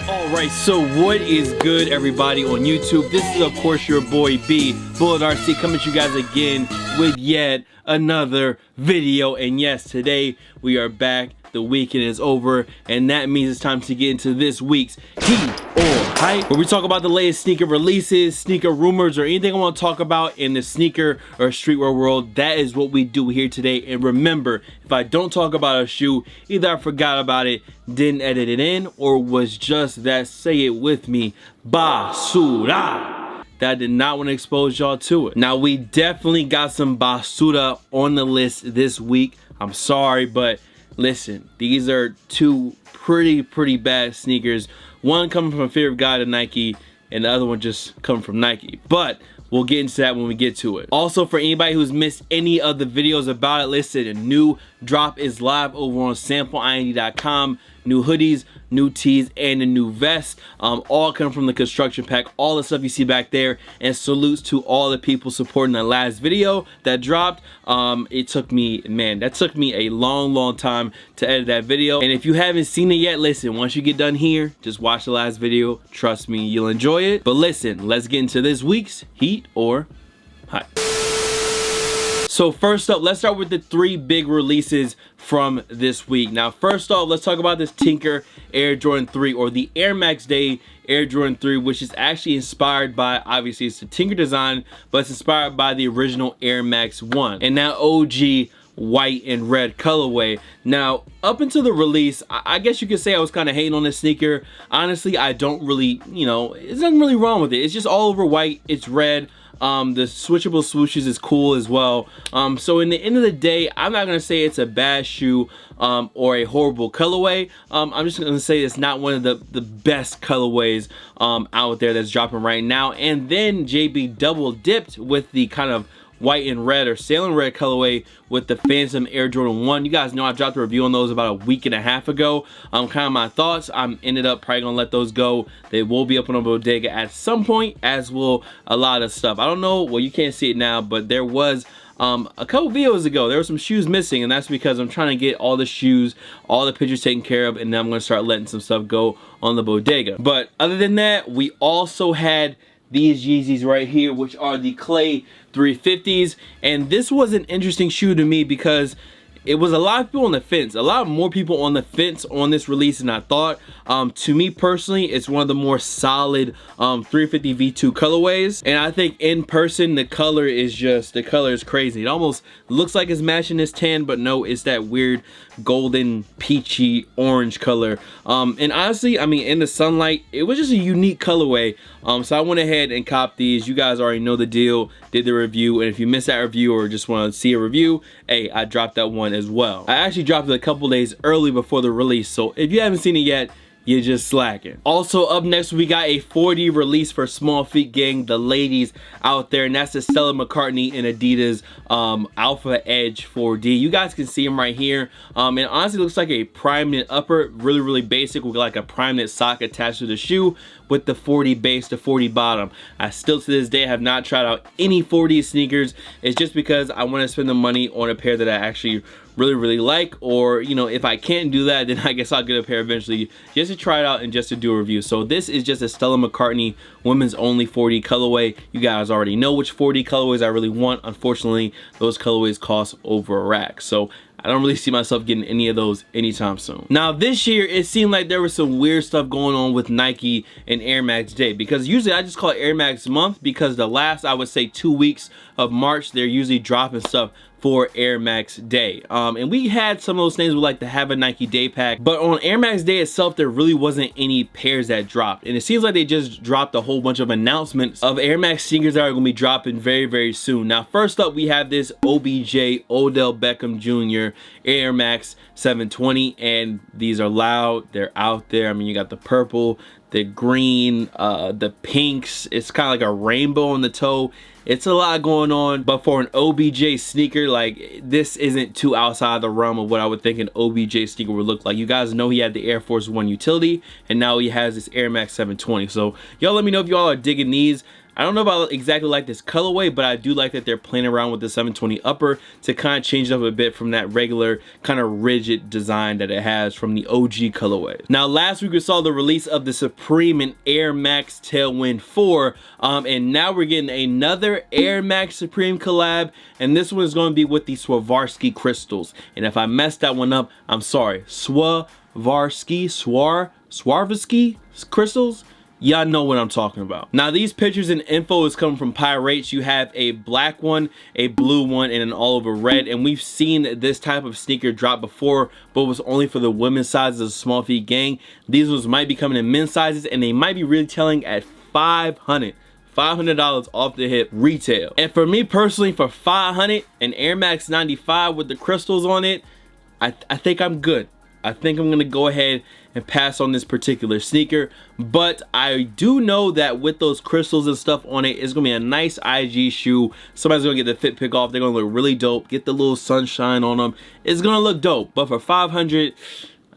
Alright, so what is good, everybody on YouTube? This is of course your boy B, Bullet RC, coming at you guys again with yet another video. And yes, today we are back. The weekend is over, and that means it's time to get into this week's Heat or Hype, where we talk about the latest sneaker releases, sneaker rumors, or anything I want to talk about in the sneaker or streetwear world. That is what we do here today. And remember, if I don't talk about a shoe, either I forgot about it, didn't edit it in, or was just that, say it with me, basura, that I did not want to expose y'all to it. Now, we definitely got some basura on the list this week. I'm sorry, but listen, these are two pretty bad sneakers. One coming from a Fear of God and Nike, and the other one just coming from Nike. But we'll get into that when we get to it. Also, for anybody who's missed any of the videos about it, listen, a new drop is live over on sampleind.com. New hoodies, new tees, and a new vest, all come from the construction pack, all the stuff you see back there. And salutes to all the people supporting the last video that dropped. It took me, man, that took me a long time to edit that video. And if you haven't seen it yet, listen, once you get done here, just watch the last video. Trust me, you'll enjoy it. But listen, let's get into this week's Heat or Hype. So first up, let's start with the three big releases from this week. Now, first off, let's talk about this Tinker Air Jordan 3, or the Air Max Day Air Jordan 3, which is actually inspired by, obviously it's the Tinker design, but it's inspired by the original Air Max 1 and now OG white and red colorway. Now, up until the release, I guess you could say I was kind of hating on this sneaker. Honestly, I don't really, there's nothing really wrong with it. It's just all over white, it's red. The switchable swooshes is cool as well. So in the end of the day, I'm not gonna say it's a bad shoe or a horrible colorway. I'm just gonna say it's not one of the best colorways out there that's dropping right now. And then JB double dipped with the kind of white and red or sailing red colorway with the Phantom Air Jordan 1. You guys know I dropped a review on those about a week and a half ago. Kind of my thoughts. I'm ended up probably gonna let those go. They will be up on a bodega at some point, as will a lot of stuff. I don't know, well, you can't see it now, but there was a couple videos ago, there were some shoes missing, and that's because I'm trying to get all the shoes, all the pictures taken care of, and then I'm gonna start letting some stuff go on the bodega. But other than that, we also had these Yeezys right here, which are the Clay 350s, and this was an interesting shoe to me because it was a lot of people on the fence, a lot more people on the fence on this release than I thought. To me personally, it's one of the more solid 350 V2 colorways, and I think in person the color is crazy. It almost looks like it's matching this tan, but no, it's that weird golden peachy orange color. And honestly, I mean, in the sunlight, it was just a unique colorway. So I went ahead and copped these. You guys already know the deal, did the review, and if you missed that review or just want to see a review, hey, I dropped that one as well. I actually dropped it a couple days early before the release, so if you haven't seen it yet, you're just slacking. Also up next, we got a 4D release for Small Feet Gang, the ladies out there, and that's the Stella McCartney and Adidas Alpha Edge 4D. You guys can see them right here. And honestly, looks like a prime knit upper, really basic, with like a prime knit sock attached to the shoe with the 40 base to 40 bottom. I still to this day have not tried out any 4D sneakers. It's just because I want to spend the money on a pair that I actually really like, or if I can't do that, then I guess I'll get a pair eventually just to try it out and just to do a review. So this is just a Stella McCartney women's only 4D colorway. You guys already know which 4D colorways I really want. Unfortunately, those colorways cost over a rack, so I don't really see myself getting any of those anytime soon. Now this year, it seemed like there was some weird stuff going on with Nike and Air Max Day, because usually I just call it Air Max month, because the last, I would say, 2 weeks of March, they're usually dropping stuff for Air Max Day. And we had some of those things with like the Have a Nike Day pack, but on Air Max Day itself, there really wasn't any pairs that dropped. And it seems like they just dropped a whole bunch of announcements of Air Max sneakers that are gonna be dropping very soon. Now, first up, we have this OBJ, Odell Beckham Jr. Air Max 720, and these are loud, they're out there. I mean, you got the purple, the green, the pinks. It's kind of like a rainbow on the toe. It's a lot going on, but for an OBJ sneaker, like, this isn't too outside the realm of what I would think an OBJ sneaker would look like. You guys know he had the Air Force One utility, and now he has this Air Max 720. So y'all let me know if y'all are digging these. I don't know about exactly like this colorway, but I do like that they're playing around with the 720 upper to kind of change it up a bit from that regular kind of rigid design that it has from the OG colorway. Now last week we saw the release of the Supreme and Air Max Tailwind 4, and now we're getting another Air Max Supreme collab, and this one is going to be with the Swarovski crystals. And if I messed that one up, I'm sorry. Swarovski crystals? Y'all know what I'm talking about. Now these pictures and info is coming from Pirates. You have a black one, a blue one, and an all over red. And we've seen this type of sneaker drop before, but it was only for the women's sizes of Small Feet Gang. These ones might be coming in men's sizes, and they might be retailing at $500 off the hip retail. And for me personally, for $500, an Air Max 95 with the crystals on it, I think I'm good. I think I'm gonna go ahead and pass on this particular sneaker, but I do know that with those crystals and stuff on it, it's gonna be a nice IG shoe. Somebody's gonna get the fit pick off. They're gonna look really dope. Get the little sunshine on them. It's gonna look dope. But for $500,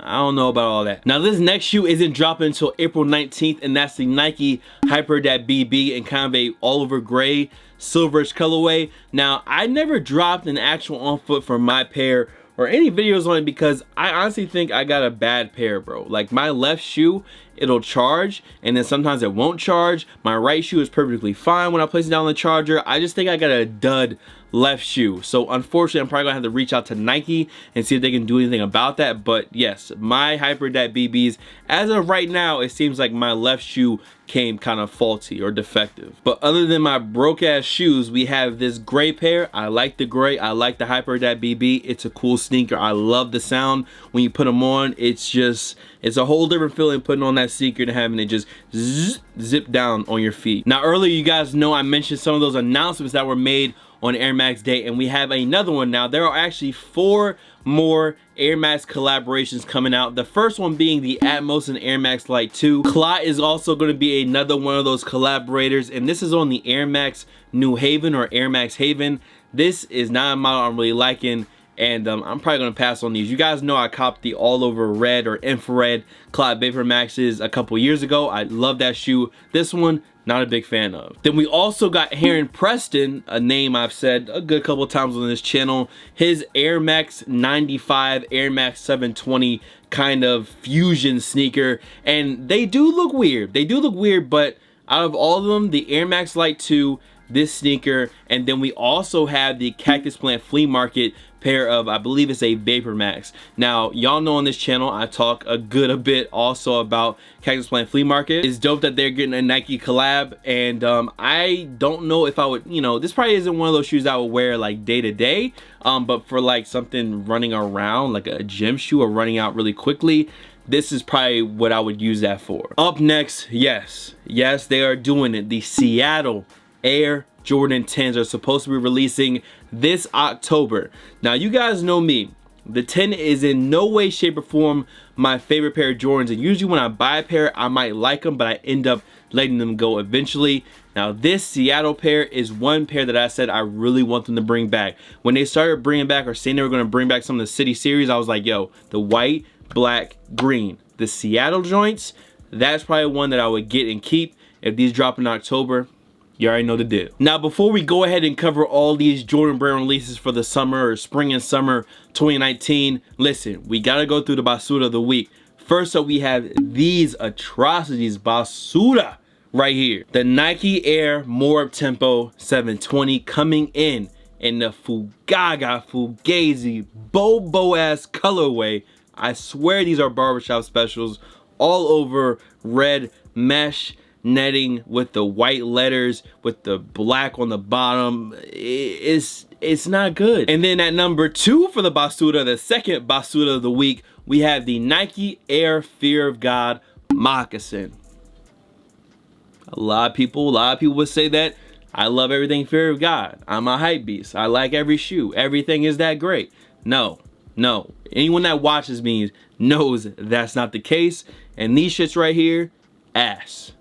I don't know about all that. Now this next shoe isn't dropping until April 19th, and that's the Nike HyperAdapt BB in kind of a all over gray silverish colorway. Now I never dropped an actual on foot for my pair or any videos on it because I honestly think I got a bad pair, bro. Like my left shoe, it'll charge, and then sometimes it won't charge. My right shoe is perfectly fine when I place it down on the charger. I just think I got a dud left shoe. So unfortunately, I'm probably gonna have to reach out to Nike and see if they can do anything about that. But yes, my HyperAdapt BBs, as of right now, it seems like my left shoe came kind of faulty or defective. But other than my broke ass shoes, we have this gray pair. I like the gray. I like the HyperAdapt BB. It's a cool sneaker. I love the sound when you put them on. It's a whole different feeling putting on that sneaker and having it just zip down on your feet. Now earlier, you guys know I mentioned some of those announcements that were made on Air Max Day, and we have another one now. There are actually 4 more Air Max collaborations coming out. The first one being the Atmos and Air Max Light 2. Clot is also going to be another one of those collaborators, and this is on the Air Max New Haven or Air Max Haven. This is not a model I'm really liking, and I'm probably going to pass on these. You guys know I copped the all over red or infrared Clot Vapor Maxes a couple years ago. I love that shoe. This one, not a big fan of. Then we also got Heron Preston, a name I've said a good couple times on this channel. His Air Max 95, Air Max 720 kind of fusion sneaker. And they do look weird. They do look weird, but out of all of them, the Air Max Light 2, this sneaker, and then we also have the Cactus Plant Flea Market pair of, I believe it's a Vapor Max. Now y'all know on this channel I talk a bit also about Cactus Plant Flea Market. It's dope that they're getting a Nike collab, and I don't know if I would, you know, this probably isn't one of those shoes I would wear like day to day, but for like something running around, like a gym shoe or running out really quickly, this is probably what I would use that for. Up next, yes, they are doing it. The Seattle Air Jordan 10s are supposed to be releasing this October. Now you guys know me, the 10 is in no way, shape, or form my favorite pair of Jordans, and usually when I buy a pair I might like them, but I end up letting them go eventually. Now this Seattle pair is one pair that I said I really want them to bring back. When they started bringing back or saying they were going to bring back some of the City series, I was like, yo, the white, black, green, the Seattle joints, that's probably one that I would get and keep. If these drop in October, you already know the deal. Now, before we go ahead and cover all these Jordan Brand releases for the summer or spring and summer 2019, listen, we gotta go through the Basura of the week. First up, we have these atrocities, Basura, right here. The Nike Air More Up Tempo 720 coming in the Fugazi Bobo ass colorway. I swear these are barbershop specials, all over red mesh netting with the white letters with the black on the bottom. It's not good. And then at number 2 for the Basura, the second Basura of the week, we have the Nike Air Fear of God moccasin. A lot of people would say that I love everything Fear of God. I'm a hype beast. I like every shoe. Everything is that great. No. Anyone that watches me knows that's not the case. And these shits right here, ass.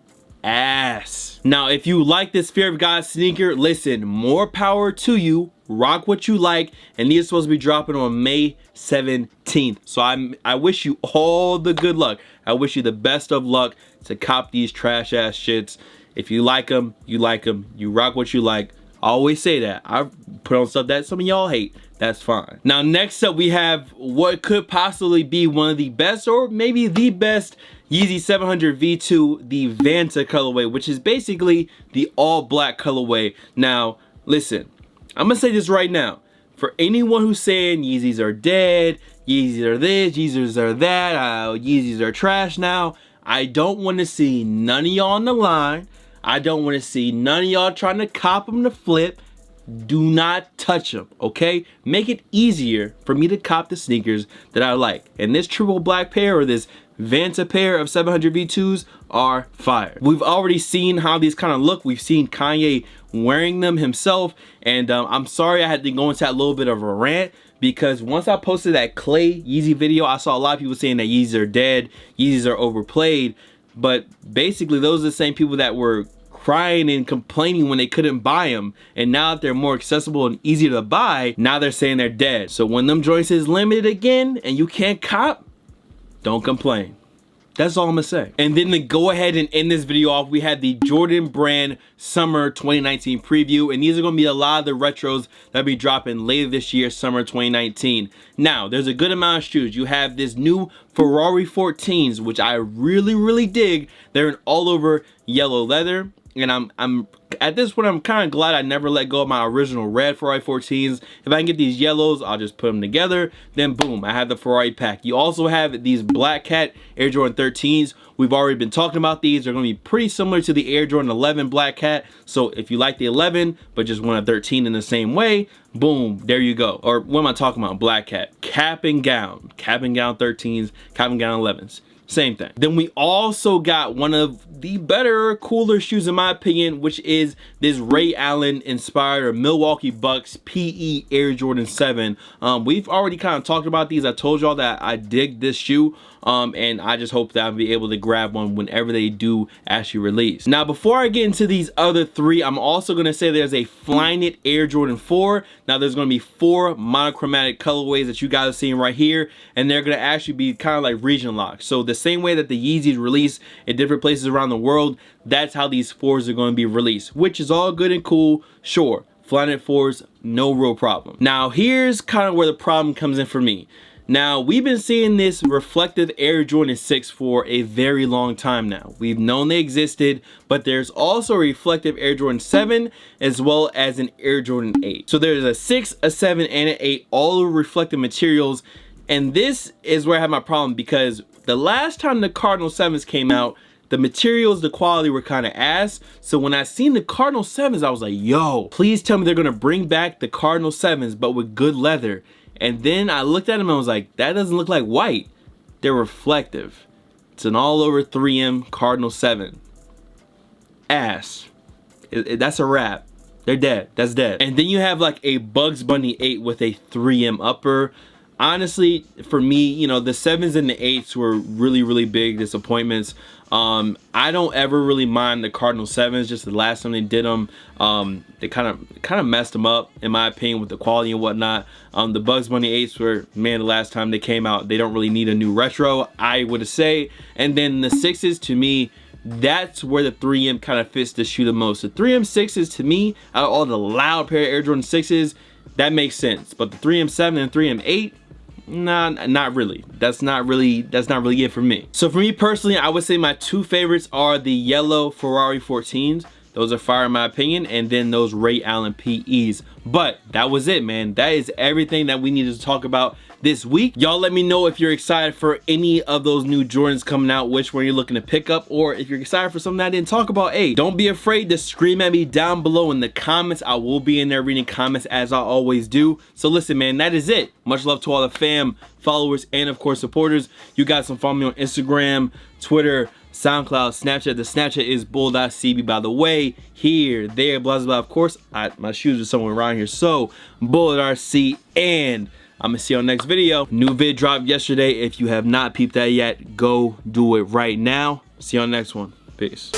Now, if you like this Fear of God sneaker, listen, more power to you. Rock what you like, and these are supposed to be dropping on May 17th. So I wish you all the good luck. I wish you the best of luck to cop these trash ass shits. If you like them, you like them. You rock what you like. I always say that. I put on stuff that some of y'all hate. That's fine. Now, next up, we have what could possibly be one of the best, or maybe the best, Yeezy 700 V2, the Vanta colorway, which is basically the all black colorway. Now, listen, I'm gonna say this right now. For anyone who's saying Yeezys are dead, Yeezys are this, Yeezys are that, Yeezys are trash now, I don't want to see none of y'all on the line. I don't want to see none of y'all trying to cop them to flip. Do not touch them, okay? Make it easier for me to cop the sneakers that I like. And this triple black pair, or this Vanta pair of 700 V2s, are fire. We've already seen how these kind of look. We've seen Kanye wearing them himself. And I'm sorry I had to go into that little bit of a rant, because once I posted that Clay Yeezy video, I saw a lot of people saying that Yeezys are dead, Yeezys are overplayed. But basically, those are the same people that were crying and complaining when they couldn't buy them, and now that they're more accessible and easier to buy, now they're saying they're dead. So when them joints is limited again and you can't cop, don't complain. That's all I'm gonna say. And then to go ahead and end this video off, we had the Jordan Brand Summer 2019 preview, and these are gonna be a lot of the retros that'll be dropping later this year, Summer 2019. Now, there's a good amount of shoes. You have this new Ferrari 14s, which I really dig. They're in all over yellow leather. And I'm at this point, I'm kind of glad I never let go of my original red Ferrari 14s. If I can get these yellows, I'll just put them together. Then boom, I have the Ferrari pack. You also have these Black Cat Air Jordan 13s. We've already been talking about these. They're going to be pretty similar to the Air Jordan 11 Black Cat. So if you like the 11, but just want a 13 in the same way, boom, there you go. Or what am I talking about? Black Cat. Cap and gown 13s, cap and gown 11s. Same thing. Then we also got one of the better, cooler shoes in my opinion, which is this Ray Allen inspired Milwaukee Bucks PE Air Jordan 7. We've already kind of talked about these. I told y'all that I dig this shoe. And I just hope that I'll be able to grab one whenever they do actually release. Now, before I get into these other three, I'm also going to say there's a Flyknit Air Jordan 4. Now, there's going to be 4 monochromatic colorways that you guys are seeing right here, and they're going to actually be kind of like region locked. So the same way that the Yeezys release in different places around the world, that's how these 4s are going to be released, which is all good and cool, sure. Flyknit 4s, no real problem. Now, here's kind of where the problem comes in for me. Now, we've been seeing this reflective Air Jordan 6 for a very long time now. We've known they existed, but there's also a reflective Air Jordan 7 as well as an Air Jordan 8. So there's a 6, a 7, and an 8, all reflective materials. And this is where I have my problem, because the last time the Cardinal 7s came out, the materials, the quality were kind of ass. So when I seen the Cardinal 7s, I was like, yo, please tell me they're gonna bring back the Cardinal 7s, but with good leather. And then I looked at them and I was like, that doesn't look like white. They're reflective. It's an all over 3M Cardinal 7. Ass. That's a wrap. They're dead. That's dead. And then you have like a Bugs Bunny 8 with a 3M upper. Honestly, for me, you know, the 7s and the 8s were really big disappointments. I don't ever really mind the Cardinal 7s. Just the last time they did them, they kind of messed them up, in my opinion, with the quality and whatnot. The Bugs Bunny 8s were, man, the last time they came out, they don't really need a new retro, I would say. And then the 6s, to me, that's where the 3M kind of fits the shoe the most. The 3M 6s, to me, out of all the loud pair of Air Jordan 6s, that makes sense. But the 3M 7 and 3M 8, nah, not really. That's not really it for me. So for me personally, I would say my 2 favorites are the yellow Ferrari 14s. Those are fire in my opinion, and then those Ray Allen PEs. But that was it, man. That is everything that we needed to talk about this week. Y'all let me know if you're excited for any of those new Jordans coming out, which one you're looking to pick up, or if you're excited for something I didn't talk about. Hey, don't be afraid to scream at me down below in the comments. I will be in there reading comments as I always do. So listen, man, that is it. Much love to all the fam, followers, and of course supporters. You guys can follow me on Instagram, Twitter, SoundCloud, Snapchat. The Snapchat is bull.cb, by the way. Here, there, blah, blah, blah. Of course, my shoes are somewhere around here. So, bull.rc, and I'm gonna see you on the next video. New vid dropped yesterday. If you have not peeped that yet, go do it right now. See you on the next one. Peace.